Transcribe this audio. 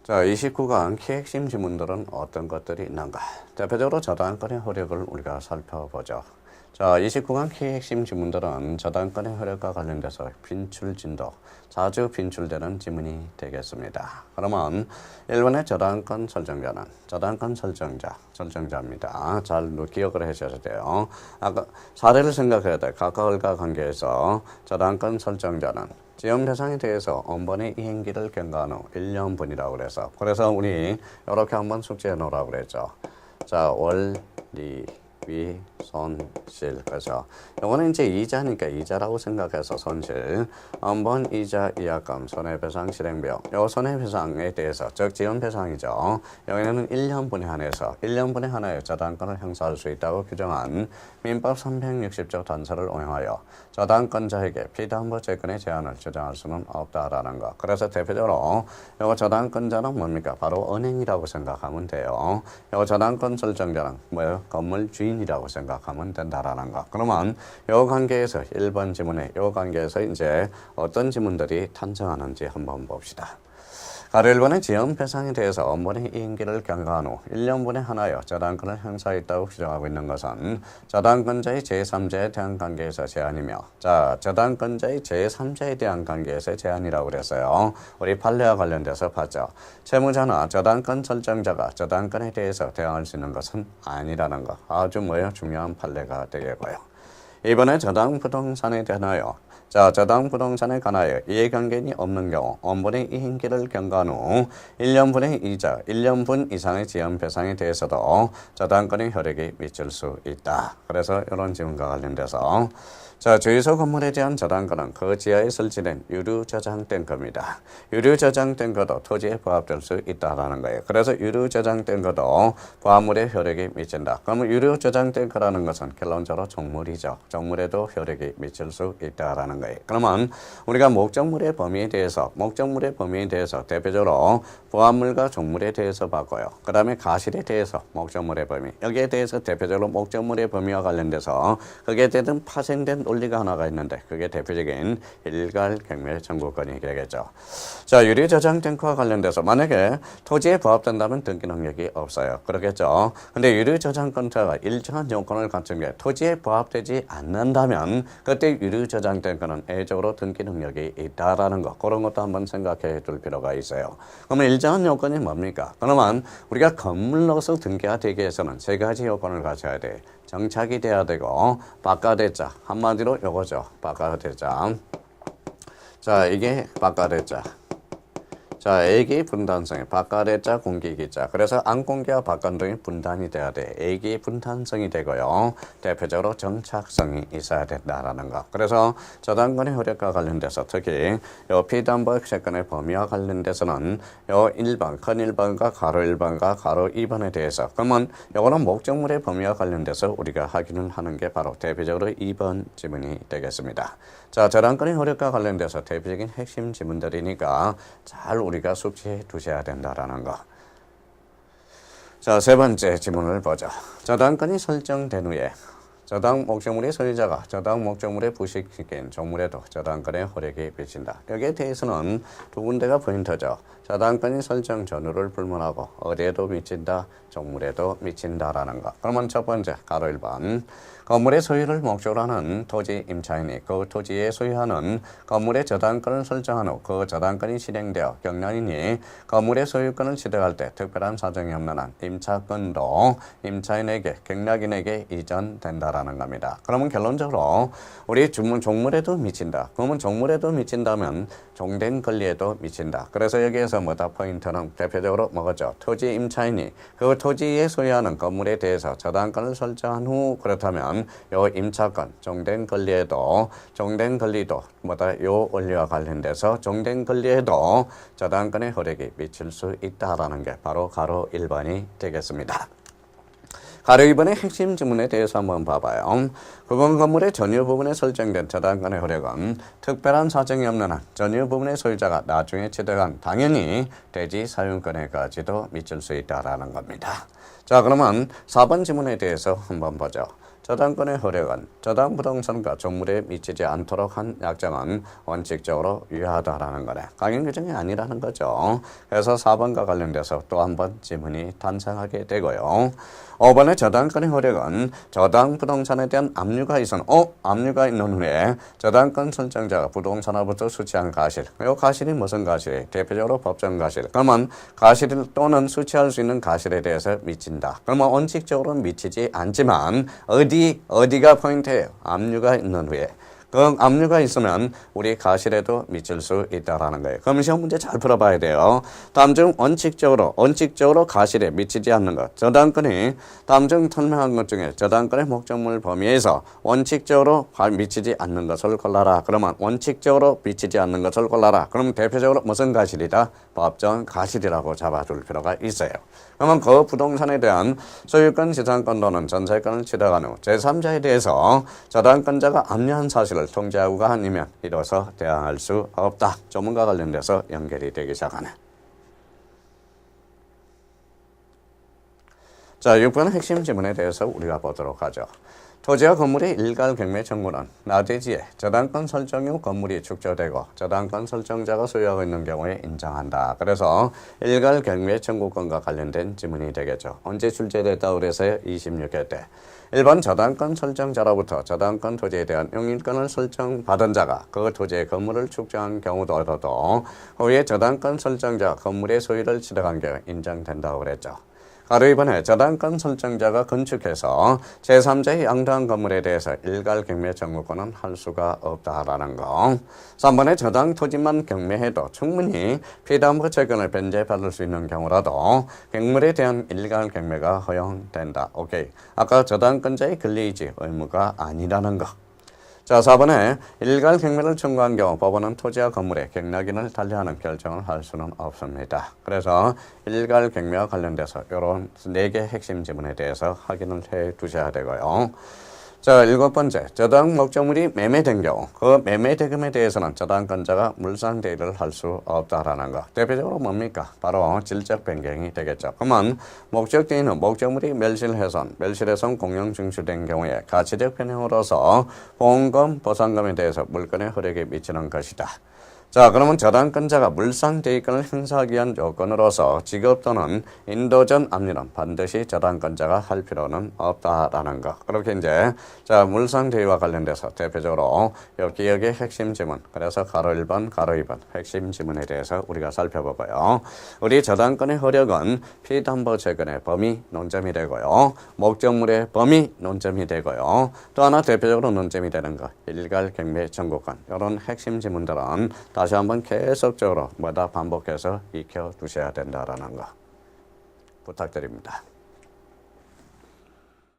자, 29강 키핵심 지문들은 어떤 것들이 있는가? 대표적으로 저당권의 효력을 우리가 살펴보죠. 자, 29강 키핵심 지문들은 저당권의 효력과 관련돼서 빈출 진도, 자주 빈출되는 지문이 되겠습니다. 그러면 1번의 저당권 설정자는 저당권 설정자입니다. 잘 기억을 하셔야 돼요. 아까 사례를 생각해야 돼. 가까울과 관계에서 저당권 설정자는 지연 대상에 대해서 원본의 이행기를 경과한 후 1년분이라고 그래서 우리 이렇게 한번 숙지해 놓으라고 그랬죠. 자, 원리, 위, 손실. 그래서 이거는 이제 이자니까 이자라고 생각해서 손실, 원본 이자 이하금 손해배상 실행비용. 요 손해배상에 대해서 즉 지연배상이죠. 여기는 1년분에 한해서 1년분에 하나의 저당권을 행사할 수 있다고 규정한 민법 360조 단서를 운영하여 저당권자에게 피담보채권의 제한을 주장할 수는 없다라는 거. 그래서 대표적으로 요 저당권자는 뭡니까? 바로 은행이라고 생각하면 돼요. 요 저당권 설정자는 뭐예요? 건물 주인이라고 생각하면 된다라는 거. 그러면 요 관계에서 1번 지문에 요 관계에서 이제 어떤 지문들이 탄생하는지 한번 봅시다. 가로 1번의 지연배상에 대해서 원본의 이행기를 경과한 후 1년분에 하나여 저당권을 행사했다고 규정하고 있는 것은 저당권자의 제3자에 대한 관계에서 제한이며, 자, 저당권자의 제3자에 대한 관계에서 제한이라고 그랬어요. 우리 판례와 관련돼서 봤죠. 채무자나 저당권 설정자가 저당권에 대해서 대항할 수 있는 것은 아니라는 거. 아주 중요한 판례가 되겠고요. 이번에 저당 부동산에 대하여 저당 부동산에 관하여 이해관계인이 없는 경우 원본의 이행기를 경과한 후 1년분의 이자, 1년분 이상의 지연배상에 대해서도 저당권의 효력이 미칠 수 있다. 그래서 이런 질문과 관련돼서 주유소 건물에 대한 저당권은 그 지하에 설치된 유류 저장된 겁니다. 유류 저장된 것도 토지에 부합될 수 있다라는 거예요. 그래서 유류 저장된 것도 부합물에 효력이 미친다. 그러면 유류 저장된 거라는 것은 결론적으로 종물이죠. 종물에도 효력이 미칠 수 있다라는 거예요. 그러면 우리가 목적물의 범위에 대해서 대표적으로 부합물과 종물에 대해서 봤고요. 그 다음에 가실에 대해서 목적물의 범위, 여기에 대해서 대표적으로 목적물의 범위와 관련돼서 그게 되든 파생된 논리가 하나가 있는데 그게 대표적인 일괄경매 청구권이 되겠죠. 자, 유류 저장된 거와 관련돼서 만약에 토지에 부합된다면 등기 능력이 없어요. 그렇겠죠. 근데 유류 저장권자가 일정한 요건을 갖춘 게 토지에 부합되지 않는다면 그때 유류 저장된 거는 애적으로 등기 능력이 있다라는 거. 그런 것도 한번 생각해 둘 필요가 있어요. 그러면 일정한 요건이 뭡니까? 그러면 우리가 건물로서 등기가 되기 위해서는 세 가지 요건을 갖춰야 돼. 정착이 돼야 되고, 바깥대자. 한마디로 요거죠. 바깥대자. 자, 이게 바깥대자. 자, A기 분단성이 바깥대자 공기기자. 그래서 안공기와 바깥동이 분단이 돼야 돼. A기 분단성이 되고요. 대표적으로 정착성이 있어야 된다라는 거. 그래서 저당권의 효력과 관련돼서 특히 요 피담보 채권의 범위와 관련돼서는 요 1번, 큰 1번과 가로 1번과 가로 2번에 대해서 그러면 요거는 목적물의 범위와 관련돼서 우리가 확인을 하는 게 바로 대표적으로 2번 지문이 되겠습니다. 자, 저당권의 효력과 관련돼서 대표적인 핵심 지문들이니까 잘 우리가 숙지해 두셔야 된다라는 거. 자, 세 번째 지문을 보죠. 저당권이 설정된 후에 저당 목적물의 소유자가 저당 목적물에 부식시킨 종물에도 저당권의 효력이 미친다. 여기에 대해서는 두 군데가 포인트죠. 저당권이 설정 전후를 불문하고 어디에도 미친다, 종물에도 미친다라는 거. 그러면 첫 번째 가로 1번. 건물의 소유를 목적으로 하는 토지 임차인이 그 토지에 소유하는 건물의 저당권을 설정한 후 그 저당권이 실행되어 경락인이 건물의 소유권을 취득할 때 특별한 사정이 없는 한 임차권도 임차인에게 경락인에게 이전된다라는 겁니다. 그러면 결론적으로 우리 종물에도 미친다. 그러면 종물에도 미친다면 종된 권리에도 미친다. 그래서 여기에서 뭐다 포인트는 대표적으로 뭐겠죠? 토지 임차인이 그 토지에 소유하는 건물에 대해서 저당권을 설정한 후 그렇다면 요 임차권, 종된 권리도 뭐다 요 원리와 관련돼서 종된 권리에도 저당권의 효력이 미칠 수 있다라는 게 바로 가로 1번이 되겠습니다. 가로 2번의 핵심 지문에 대해서 한번 봐봐요. 구건 건물의 전유 부분에 설정된 저당권의 효력은 특별한 사정이 없는 한 전유 부분의 소유자가 나중에 취득한 당연히 대지 사용권에까지도 미칠 수 있다라는 겁니다. 자, 그러면 4번 지문에 대해서 한번 보죠. 저당권의 허력은 저당 부동산과 종물에 미치지 않도록 한 약정은 원칙적으로 유효하다라는 거네. 강행 규정이 아니라는 거죠. 그래서 4번과 관련돼서 또 한 번 지문이 탄생하게 되고요. 5번의 저당권의 허력은 저당 부동산에 대한 압류가 압류가 있는 후에 저당권 설정자가 부동산으로부터 수취한 가실. 이 가실이 무슨 가실이? 대표적으로 법정 가실. 그러면 가실 또는 수취할 수 있는 가실에 대해서 미친다. 그러면 원칙적으로 미치지 않지만 어디가 포인트예요? 압류가 있는 후에. 그 압류가 있으면 우리 가실에도 미칠 수 있다라는 거예요. 그럼 시험 문제 잘 풀어봐야 돼요. 다음 중 원칙적으로 가실에 미치지 않는 것. 저당권이 다음 중 설명한 것 중에 저당권의 목적물 범위에서 원칙적으로 미치지 않는 것을 골라라. 그러면 원칙적으로 미치지 않는 것을 골라라. 그럼 대표적으로 무슨 가실이다? 법정 가실이라고 잡아줄 필요가 있어요. 그러면 그 부동산에 대한 소유권, 지상권 또는 전세권을 취득한 후 제3자에 대해서 저당권자가 압류한 사실을 통지하고가 아니면 이로써 대항할 수 없다. 조문과 관련돼서 연결이 되기 시작하네. 자, 6번의 핵심 지문에 대해서 우리가 보도록 하죠. 토지와 건물의 일괄 경매 청구는 나대지에 저당권 설정 후 건물이 축조되고 저당권 설정자가 소유하고 있는 경우에 인정한다. 그래서 일괄 경매 청구권과 관련된 지문이 되겠죠. 언제 출제됐다고 그래서요? 26회 때. 1번 저당권 설정자로부터 저당권 토지에 대한 용인권을 설정받은 자가 그 토지의 건물을 축조한 경우도 얻어도 후에 저당권 설정자 건물의 소유를 취득한 경우 인정된다고 그랬죠. 가로 2번에 저당권 설정자가 건축해서 제3자의 양도한 건물에 대해서 일괄 경매 청구권은 할 수가 없다라는 거. 3번에 저당 토지만 경매해도 충분히 피담보 채권을 변제받을 수 있는 경우라도 경물에 대한 일괄 경매가 허용된다. 오케이. 아까 저당권자의 권리이지 의무가 아니라는 거. 자, 4번에 일괄 경매를 청구한 경우 법원은 토지와 건물의 경락인을 달리하는 결정을 할 수는 없습니다. 그래서 일괄 경매와 관련돼서 이런 4개 핵심 지문에 대해서 확인을 해 두셔야 되고요. 자, 7번째, 저당 목적물이 매매된 경우 그 매매 대금에 대해서는 저당권자가 물상대리를 할 수 없다라는 거. 대표적으로 뭡니까? 바로 질적 변경이 되겠죠. 그러면 목적대리는 목적물이 멸실훼손 공용 증수된 경우에 가치적 변형으로서 보험금, 보상금에 대해서 물건의 효력에 미치는 것이다. 자, 그러면 저당권자가 물상대리권을 행사하기 위한 요건으로서 지급 또는 인도전 압류는 반드시 저당권자가 할 필요는 없다라는 거. 그렇게 이제 자, 물상대리와 관련돼서 대표적으로 여기의 핵심 지문. 그래서 가로 1번, 가로 2번 핵심 지문에 대해서 우리가 살펴보고요. 우리 저당권의 효력은 피담보 채권의 범위 논점이 되고요. 목적물의 범위 논점이 되고요. 또 하나 대표적으로 논점이 되는 거. 일괄 경매 청구권. 이런 핵심 지문들은 다시 한번 계속적으로 반복해서 익혀 두셔야 된다라는 거 부탁드립니다.